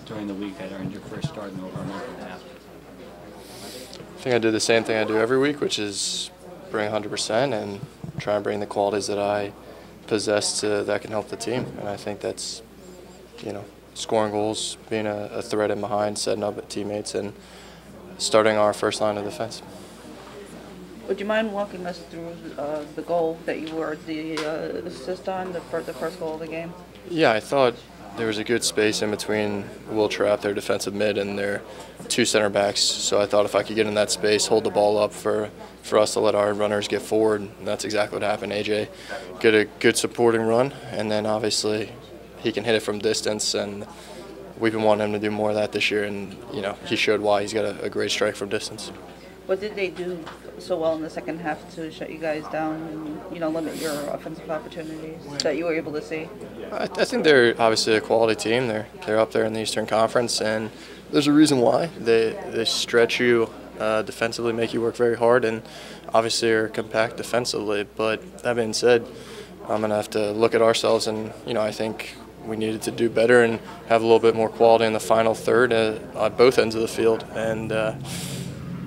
during the week that earned your first start in over a month and a half? I think I did the same thing I do every week, which is bring 100% and try and bring the qualities that I possess that can help the team. And I think that's, scoring goals, being a threat in behind, setting up teammates, and starting our first line of defense. Would you mind walking us through the goal that you were the assist on, the first goal of the game? Yeah, I thought there was a good space in between Will Trapp, their defensive mid, and their two center backs. So I thought if I could get in that space, hold the ball up for us to let our runners get forward, and that's exactly what happened. AJ get a good supporting run, and then obviously he can hit it from distance, and we've been wanting him to do more of that this year, and he showed why. He's got a great strike from distance. What did they do so well in the second half to shut you guys down and limit your offensive opportunities that you were able to see? I think they're obviously a quality team. They're up there in the Eastern Conference, and there's a reason why. They stretch you defensively, make you work very hard, and obviously are compact defensively. But that being said, I'm going to have to look at ourselves, and I think we needed to do better and have a little bit more quality in the final third on both ends of the field. And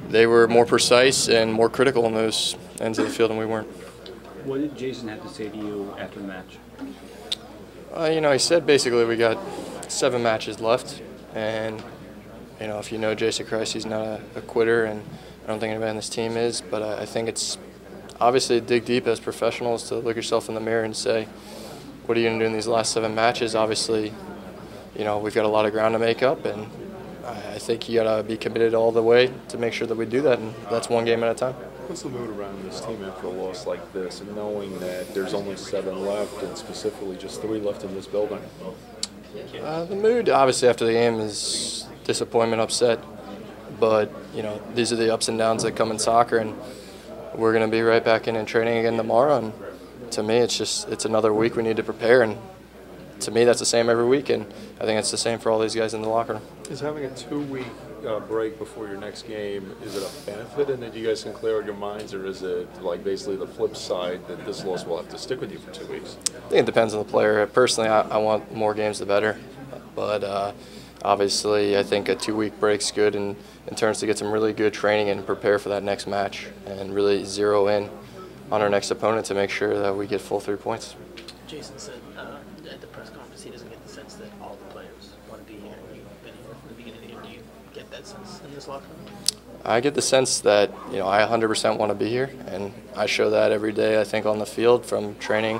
they were more precise and more critical in those ends of the field than we weren't. What did Jason have to say to you after the match? He said basically we got 7 matches left, and if you know Jason Kreis, he's not a quitter, and I don't think anybody on this team is. But I think it's obviously dig deep as professionals to look yourself in the mirror and say, what are you going to do in these last 7 matches? Obviously, we've got a lot of ground to make up, and I think you got to be committed all the way to make sure that we do that, and that's one game at a time. What's the mood around this team after a loss like this, and knowing that there's only 7 left, and specifically just 3 left in this building? The mood, obviously, after the game is disappointment, upset, but these are the ups and downs that come in soccer, and we're going to be right back in training again tomorrow. And to me, it's another week we need to prepare, and to me, that's the same every week, and I think it's the same for all these guys in the locker room. Is having a 2-week break before your next game, is it a benefit and that you guys can clear out your minds, or is it like basically the flip side that this loss will have to stick with you for 2 weeks? I think it depends on the player. Personally, I want more games the better, but obviously I think a 2-week break's good in terms to get some really good training and prepare for that next match and really zero in on our next opponent to make sure that we get full 3 points. Jason said at the press conference he doesn't get the sense that all the players want to be here. You've been here from the beginning of the year. Do you get that sense in this locker room? I get the sense that I 100% want to be here, and I show that every day, I think, on the field, from training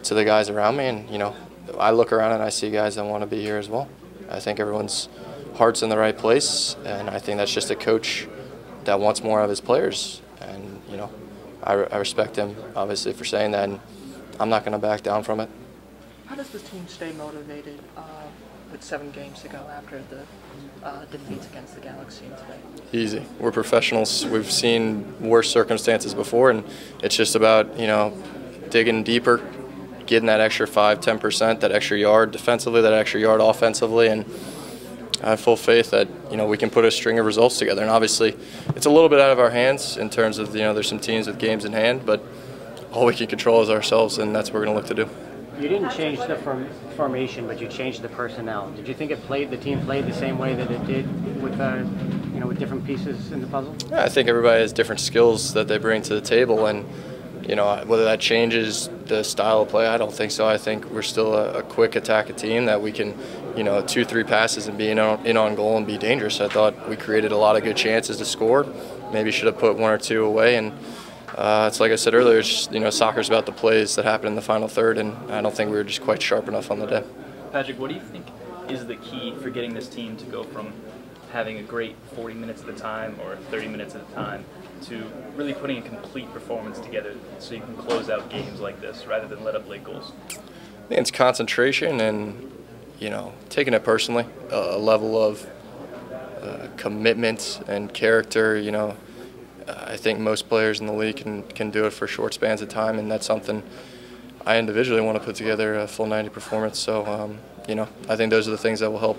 to the guys around me. And I look around and I see guys that want to be here as well. I think everyone's heart's in the right place, and I think that's just a coach that wants more of his players. And I respect him obviously for saying that, and I'm not going to back down from it. How does the team stay motivated with 7 games to go after the defeats against the Galaxy today? Easy. We're professionals. We've seen worse circumstances before, and it's just about digging deeper, getting that extra 5–10%, that extra yard defensively, that extra yard offensively, and I have full faith that we can put a string of results together. And obviously, it's a little bit out of our hands in terms of there's some teams with games in hand, but all we can control is ourselves, and that's what we're going to look to do. You didn't change the formation, but you changed the personnel. Did you think the team played the same way that it did with with different pieces in the puzzle? Yeah, I think everybody has different skills that they bring to the table, and whether that changes the style of play, I don't think so. I think we're still a quick attack team that we can, 2–3 passes and be in on goal and be dangerous. I thought we created a lot of good chances to score. Maybe should have put 1 or 2 away, and it's like I said earlier, it's just, soccer's about the plays that happen in the final third, and I don't think we were just quite sharp enough on the day. Patrick, what do you think is the key for getting this team to go from having a great 40 minutes at a time or 30 minutes at a time to really putting a complete performance together so you can close out games like this rather than let up late goals? I think it's concentration and, taking it personally, a level of commitment and character. I think most players in the league can do it for short spans of time, and that's something I individually want to put together a full 90 performance. So, I think those are the things that will help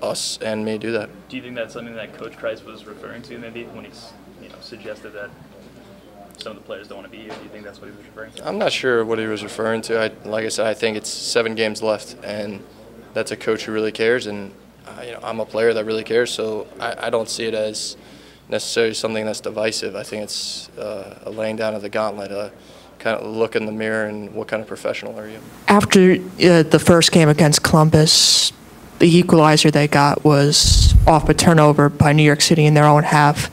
us and me do that. Do you think that's something that Coach Kreis was referring to maybe when he's suggested that some of the players don't want to be here? Do you think that's what he was referring to? I'm not sure what he was referring to. Like I said, I think it's 7 games left, and that's a coach who really cares, and I'm a player that really cares, so I don't see it as necessarily something that's divisive. I think it's a laying down of the gauntlet, kind of look in the mirror and what kind of professional are you. After the first game against Columbus, the equalizer they got was off a turnover by New York City in their own half.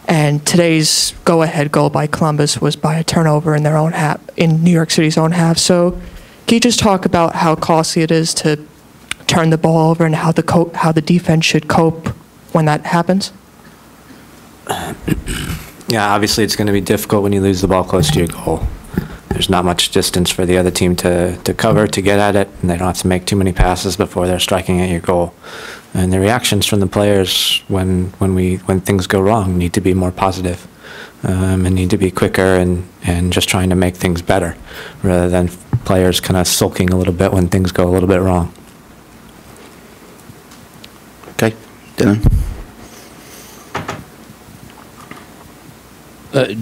And today's go-ahead goal by Columbus was by a turnover in their own half, in New York City's own half. So can you just talk about how costly it is to turn the ball over and how the defense should cope when that happens? Yeah, obviously it's going to be difficult when you lose the ball close to your goal. There's not much distance for the other team to cover, to get at it, and they don't have to make too many passes before they're striking at your goal. And the reactions from the players when things go wrong need to be more positive, and need to be quicker and just trying to make things better, rather than players kind of sulking a little bit when things go a little bit wrong. Okay, Dylan.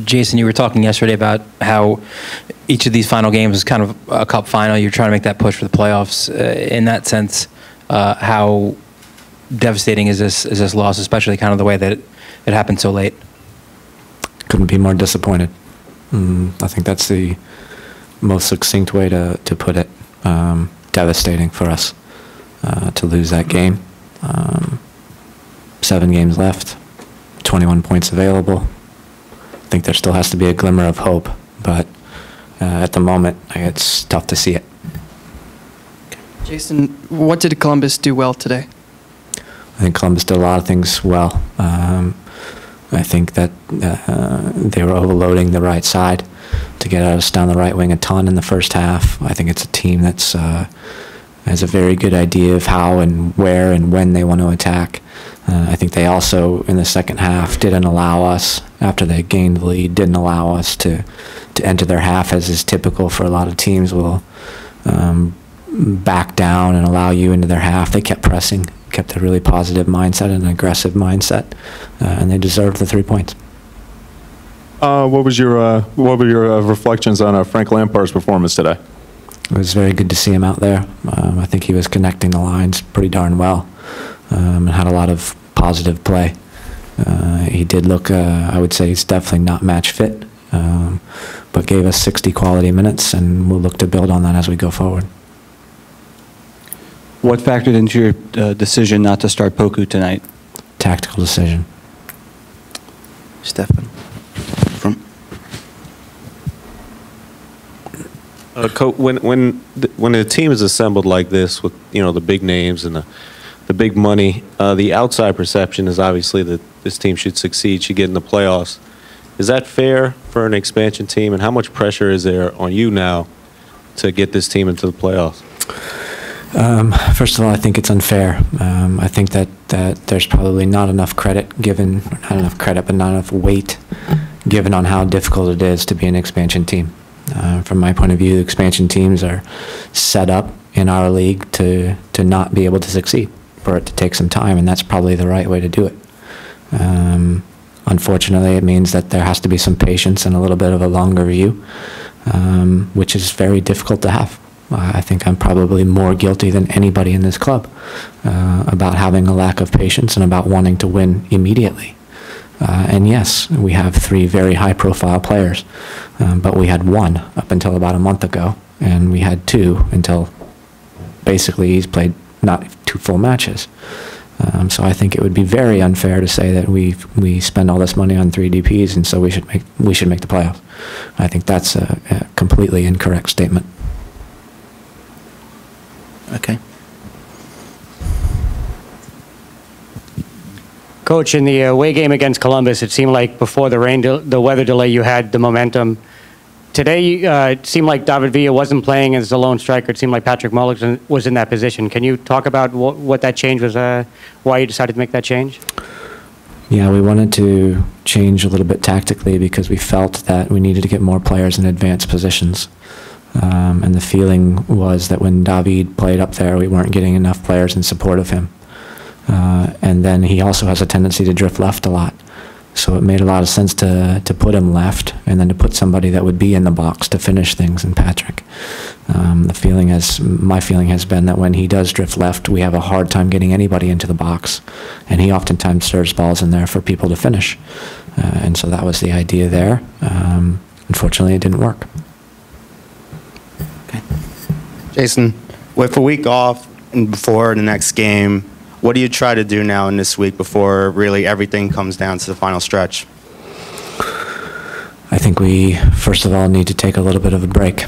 Jason, you were talking yesterday about how each of these final games is kind of a cup final. You're trying to make that push for the playoffs. In that sense, how devastating is this loss, especially kind of the way that it happened so late? Couldn't be more disappointed. I think that's the most succinct way to put it. Devastating for us to lose that game. 7 games left, 21 points available. I think there still has to be a glimmer of hope, but at the moment, it's tough to see it. Jason, what did Columbus do well today? I think Columbus did a lot of things well. I think that they were overloading the right side to get us down the right wing a ton in the first half. I think it's a team that's has a very good idea of how and where and when they want to attack. I think they also, in the second half, didn't allow us, after they gained the lead, didn't allow us to enter their half, as is typical for a lot of teams, will back down and allow you into their half. They kept pressing, kept a really positive mindset and an aggressive mindset, and they deserved the 3 points. What were your reflections on Frank Lampard's performance today? It was very good to see him out there. I think he was connecting the lines pretty darn well, and had a lot of positive play. He did look, I would say he's definitely not match fit, but gave us 60 quality minutes, and we'll look to build on that as we go forward. What factored into your decision not to start Poku tonight? Tactical decision. Stefan. When a team is assembled like this with the big names and the big money, the outside perception is obviously that this team should succeed, should get in the playoffs. Is that fair for an expansion team, and how much pressure is there on you now to get this team into the playoffs? First of all, I think it's unfair. I think that there's probably not enough credit given, not enough credit, but not enough weight given on how difficult it is to be an expansion team. From my point of view, expansion teams are set up in our league to not be able to succeed, for it to take some time, and that's probably the right way to do it. Unfortunately, it means that there has to be some patience and a little bit of a longer view, which is very difficult to have. I think I'm probably more guilty than anybody in this club about having a lack of patience and about wanting to win immediately. And yes, we have 3 very high-profile players, but we had 1 up until about a month ago, and we had 2 until basically he's played not 2 full matches. So I think it would be very unfair to say that we spend all this money on 3 DPs, and so we should make the playoffs. I think that's a completely incorrect statement. Okay. Coach, in the away game against Columbus, it seemed like before the weather delay, you had the momentum. Today, it seemed like David Villa wasn't playing as a lone striker. It seemed like Patrick Mullins was in that position. Can you talk about what that change was, why you decided to make that change? Yeah, we wanted to change a little bit tactically because we felt that we needed to get more players in advanced positions. And the feeling was that when David played up there, we weren't getting enough players in support of him. And then he also has a tendency to drift left a lot. So it made a lot of sense to put him left and then to put somebody that would be in the box to finish things in Patrick. My feeling has been that when he does drift left, we have a hard time getting anybody into the box, and he oftentimes serves balls in there for people to finish. And so that was the idea there. Unfortunately, it didn't work. Jason, with a week off and before the next game, what do you try to do now in this week before really everything comes down to the final stretch? I think we, first of all, need to take a little bit of a break,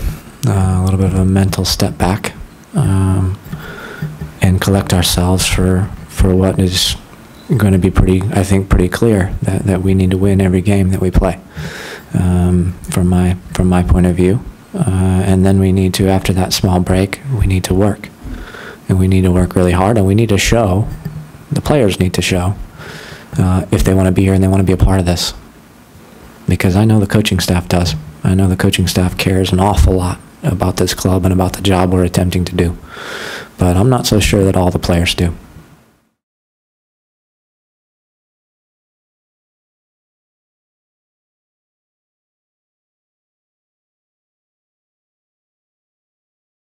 a little bit of a mental step back, and collect ourselves for what is going to be pretty clear, that we need to win every game that we play, from my point of view. And then we need to, after that small break, we need to work. And we need to work really hard, and we need to show, the players need to show, if they want to be here and they want to be a part of this. Because I know the coaching staff does. I know the coaching staff cares an awful lot about this club and about the job we're attempting to do. But I'm not so sure that all the players do.